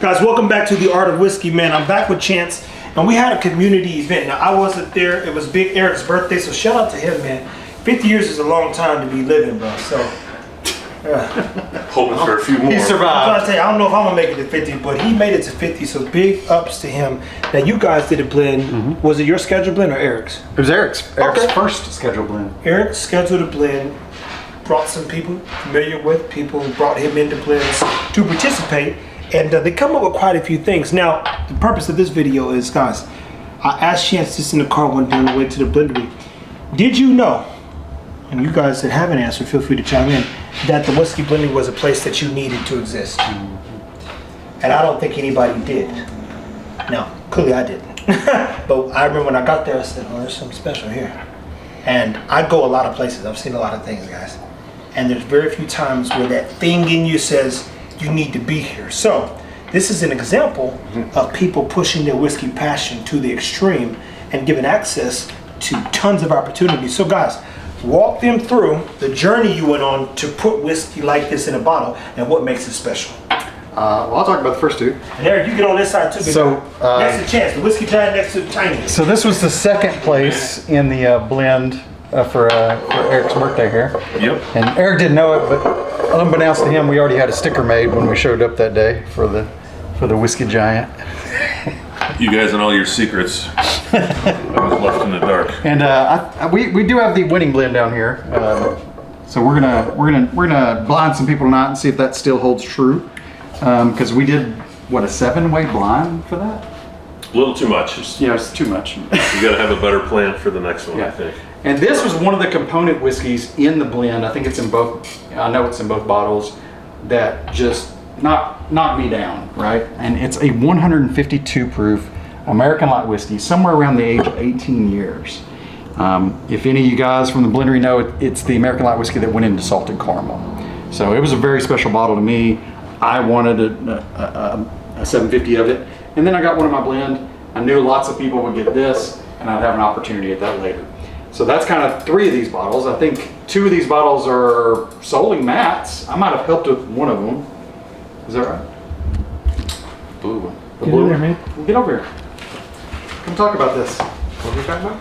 Guys, welcome back to The Art of Whiskey, man. I'm back with Chance, and we had a community event. Now, I wasn't there. It was Big Eric's birthday, so shout out to him, man. 50 years is a long time to be living, bro, so. Hoping for a few more. He survived. I'm trying to tell you, I don't know if I'm gonna make it to 50, but he made it to 50, so big ups to him. Now, you guys did a blend. Was it your scheduled blend or Eric's? It was Eric's first scheduled blend. Eric scheduled a blend, brought some people familiar with, people brought him into blends to participate, and they come up with quite a few things. Now, the purpose of this video is, guys, I asked Chance this in the car one day on the way to the blendery. Did you know, and you guys that haven't answered, feel free to chime in, that the whiskey blending was a place that you needed to exist? And I don't think anybody did. Now, clearly I didn't. But I remember when I got there, I said, oh, there's something special here. And I go a lot of places. I've seen a lot of things, guys. And there's very few times where that thing in you says, you need to be here. So, this is an example of people pushing their whiskey passion to the extreme and giving access to tons of opportunities. So guys, walk them through the journey you went on to put whiskey like this in a bottle and what makes it special. Well, I'll talk about the first two. And Eric, you get on this side too. So, next to Chance, the whiskey giant next to the Chinese. So this was the second place in the blend for Eric's birthday here. Yep. And Eric didn't know it, but unbeknownst to him, we already had a sticker made when we showed up that day for the whiskey giant. You guys and all your secrets. I was left in the dark. And we do have the winning blend down here. So we're gonna blind some people tonight and see if that still holds true. Because we did what, a 7-way blind for that? A little too much. Yeah, it's too much. You got to have a better plan for the next one, Yeah. I think. And this was one of the component whiskeys in the blend. I think it's in both. I know it's in both bottles. That just knocked me down, right? And it's a 152 proof American light whiskey, somewhere around the age of 18 years. If any of you guys from the blendery know it, it's the American light whiskey that went into salted caramel. So it was a very special bottle to me. I wanted a 750 of it, and then I got one of my blend. I knew lots of people would get this, and I'd have an opportunity at that later. So that's kind of 3 of these bottles. I think 2 of these bottles are solely Matt's. I might have helped with one of them. Is that right? Blue one. The blue one? Man. Well, get over here. Come talk about this. What are we talking about?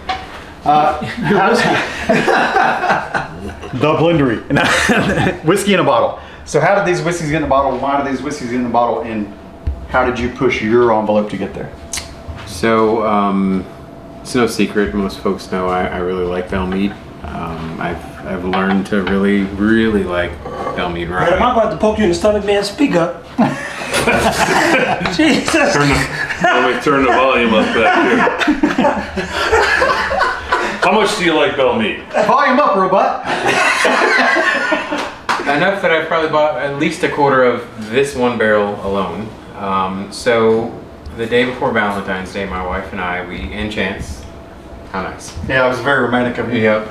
The blendery. Whiskey in a bottle. So how did these whiskeys get in the bottle? Why did these whiskeys get in the bottle? And how did you push your envelope to get there? So, it's no secret. Most folks know I really like Belle Meade. I've learned to really, really like Belle Meade rye. Am I about to poke you in the stomach, man? Speak up. Jesus. Let me turn the volume up back here. How much do you like Belle Meade? Volume up, robot. Enough that I've probably bought at least a quarter of this one barrel alone. So the day before Valentine's Day, my wife and I, and Chance, how nice. Yeah, it was very romantic of you. Yep.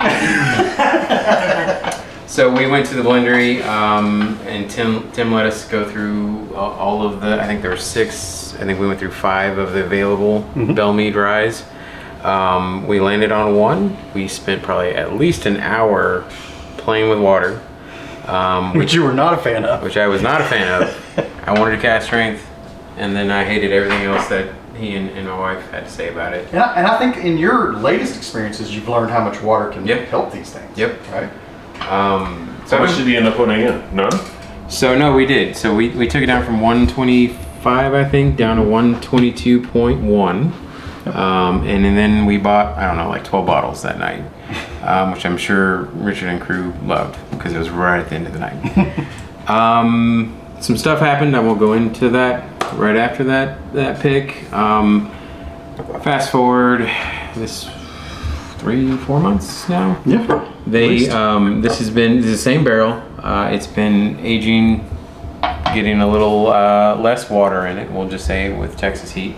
So we went to the blendery, and Tim let us go through all of the, I think there were 6, I think we went through 5 of the available Belle Meade ryes. We landed on one. We spent probably at least an hour playing with water. Which you were not a fan of. Which I was not a fan of. I wanted to cast strength, and then I hated everything else that he and my wife had to say about it. And I think in your latest experiences, you've learned how much water can help these things. Yep. Right? So how much did you end up putting in? None? So no, we did. So we took it down from 125, I think, down to 122.1. And then we bought, I don't know, like 12 bottles that night, which I'm sure Richard and crew loved because it was right at the end of the night. Some stuff happened. I won't go into that right after that pick. Fast forward this 3-4 months now. Yeah. This is the same barrel. It's been aging, getting a little less water in it, we'll just say, with Texas heat.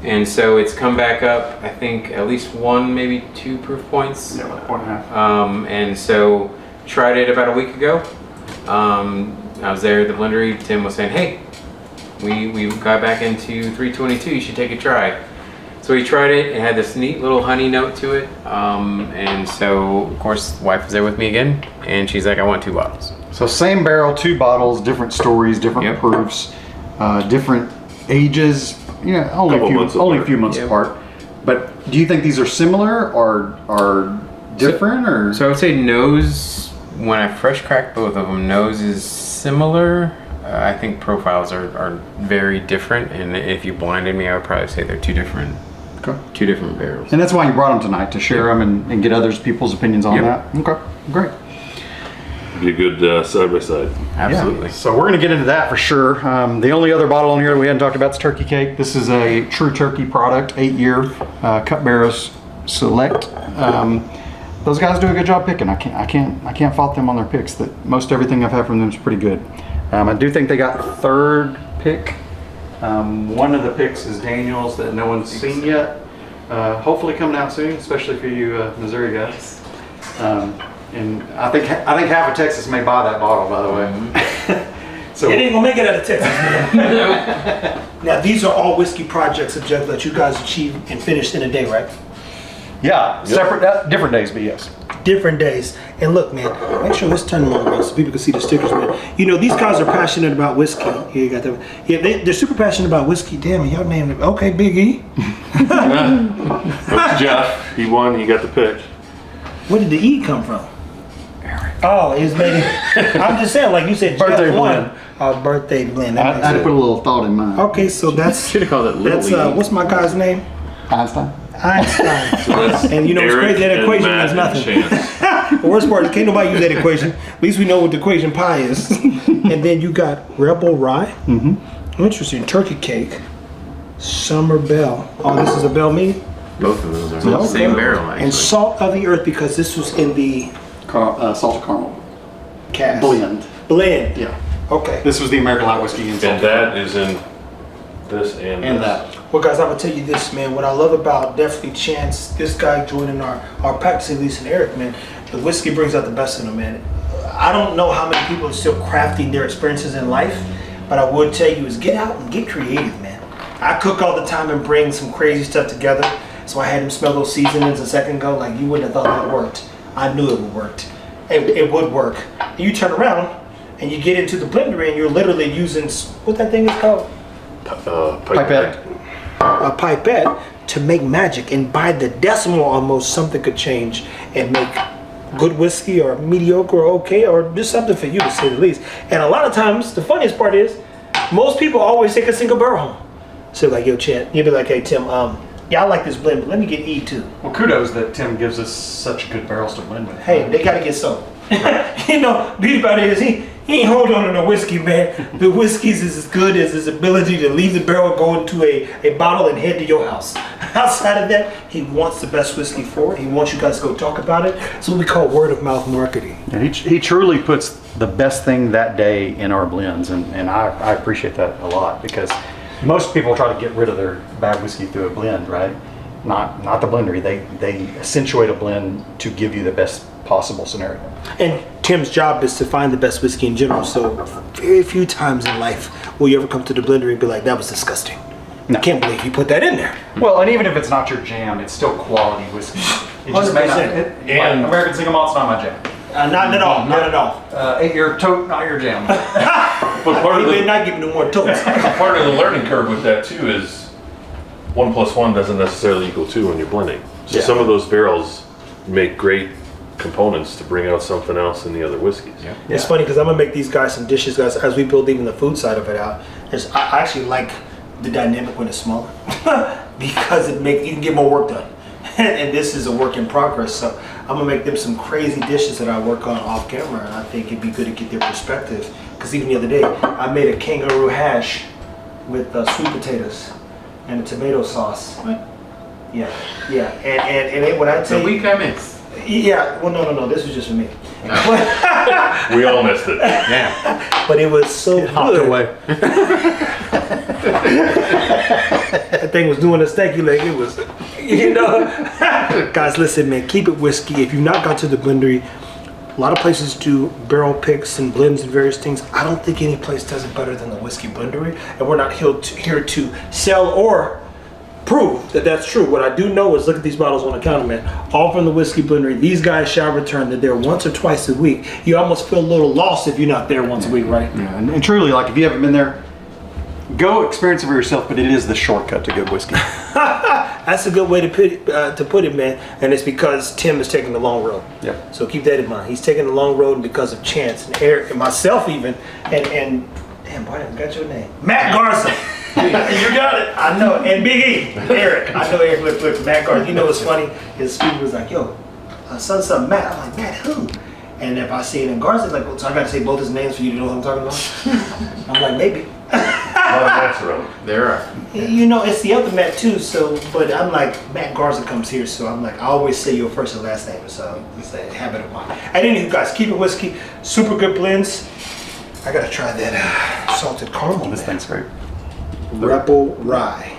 And so it's come back up, I think, at least 1, maybe 2 proof points. Yeah, like 1.5. And so tried it about a week ago. I was there at the blendery. Tim was saying, hey, we got back into 322, you should take a try. So we tried it. It had this neat little honey note to it. And so, of course, the wife was there with me again, and she's like, I want 2 bottles. So same barrel, 2 bottles, different stories, different proofs, different ages, only a few months apart. But do you think these are similar or different or? So I would say nose. When I fresh cracked both of them, nose is similar. I think profiles are very different, and if you blinded me, I would probably say they're two different barrels. And that's why you brought them tonight, to share them and get people's opinions on that. Okay, great. Be a good side by side. Absolutely. Yeah. So we're going to get into that for sure. The only other bottle in here that we hadn't talked about is Turkey Cake. This is a true turkey product, 8-year Cut Barrels Select. Those guys do a good job picking. I can't fault them on their picks. That most everything I've had from them is pretty good. I do think they got third pick. One of the picks is Daniel's that no one's seen yet. Hopefully coming out soon, especially for you Missouri guys. And I think half of Texas may buy that bottle, by the way. So it ain't gonna make it out of Texas, man. Now these are all whiskey projects that you guys achieved and finished in a day, right? Yeah, separate, different days, but yes. Different days. And look, man, make sure let's turn them on so people can see the stickers, man. These guys are passionate about whiskey. Yeah, you got them. Yeah, they're super passionate about whiskey. Damn, y'all named it. Okay, Big E. That's Jeff. He won. He got the pick. Where did the E come from? Oh, it was made. I'm just saying, like you said, Birthday Jeff blend. won. Birthday blend. I had to put a little thought in mine. Okay, so that's Should have called it Little that's what's my guy's name? Einstein. Einstein. So that's And what's Eric crazy? That and equation Matt means and nothing. Chance. The worst part is can't nobody use that equation. At least we know what the equation pi is. And then you got Rebel Rye. Mm-hmm. Interesting. Turkey Cake. Summer Belle. Oh, this is a Belle mead? Both of those are Okay. the same barrel, actually. And Salt of the Earth because this was in the Salted caramel. cast. Blend. Yeah. Okay. This was the American Light Whiskey and And that is in this and this. that. Well, guys, I'm gonna tell you this, man. What I love about definitely Chance, this guy joining our practice, at least in Eric, man. The whiskey brings out the best in them, man. I don't know how many people are still crafting their experiences in life, but I would tell you is get out and get creative, man. I cook all the time and bring some crazy stuff together. So I had him smell those seasonings a second ago. Like you wouldn't have thought that worked. I knew it would work. It would work. And you turn around and you get into the blender and you're literally using what that thing is called. Pipette. A pipette to make magic, and by the decimal almost something could change and make good whiskey or mediocre or okay or just something for you to say the least. And a lot of times the funniest part is most people always take a single barrel home. So like, yo, Chad, you'd be like, hey Tim, yeah, I like this blend, but let me get E too. Well, kudos that Tim gives us such good barrels to blend with. Hey, they gotta get some. Beauty about it is he ain't holding on to no whiskey, man. The whiskey's is as good as his ability to leave the barrel, go into a bottle, and head to your house. Outside of that, he wants the best whiskey for it. He wants you guys to go talk about it. It's what we call word of mouth marketing. Yeah, he truly puts the best thing that day in our blends, and I appreciate that a lot because most people try to get rid of their bad whiskey through a blend, right? Not the blendery. They accentuate a blend to give you the best possible scenario. And Tim's job is to find the best whiskey in general. So very few times in life will you ever come to the blender and be like, that was disgusting. No. I can't believe you put that in there. Well, and even if it's not your jam, it's still quality whiskey. It just may not. 100%. And American Single Malt's not my jam. Not at all. Not at all. 8-year tote, not your jam. But part He of may the not give you no more toast. part of the learning curve with that too is 1 + 1 doesn't necessarily equal 2 when you're blending. So Yeah. some of those barrels make great components to bring out something else in the other whiskeys. Yeah. It's funny because I'm gonna make these guys some dishes, guys, as we build even the food side of it out. I actually like the dynamic when it's smaller because you can get more work done. And this is a work in progress, so I'm gonna make them some crazy dishes that I work on off camera, and I think it'd be good to get their perspective. Because even the other day, I made a kangaroo hash with sweet potatoes and a tomato sauce. What? Yeah, and when I It's tell a you, week I missed. yeah, well, no, this was just for me. We all missed it. Yeah. But it was so Hopped good. away. That thing was doing a stanky leg. It was, Guys, listen, man, keep it whiskey. If you've not got to the blendery, a lot of places do barrel picks and blends and various things. I don't think any place does it better than the Whiskey Blendery. And we're not here to sell or prove that that's true. What I do know is look at these bottles on the counter, man. All from the Whiskey Blendery. These guys shall return. They're there once or twice a week. You almost feel a little lost if you're not there once a week, right? Yeah, and truly, like if you haven't been there, Go experience it for yourself, but it is the shortcut to good whiskey. That's a good way to put it, man. And it's because Tim is taking the long road. Yep. So keep that in mind. He's taking the long road because of chance and Eric and myself even. And damn, boy, I got your name. Matt Garza. You got it. I know. And Big E. Eric. I know Eric looked Matt Garza. You know what's funny? His speaker was like, yo, son, Matt. I'm like, Matt who? And if I say it in Garza, like, well, so I got to say both his names for you to know what I'm talking about? I'm like, maybe. Natural. There are. You know, it's the other Matt too, so, but I'm like, Matt Garza comes here, so I'm like, I always say your first and last name, so it's a habit of mine. And anyway, guys, Keep It Whiskey, super good blends. I gotta try that salted caramel. This thing's great. Rebel Rye.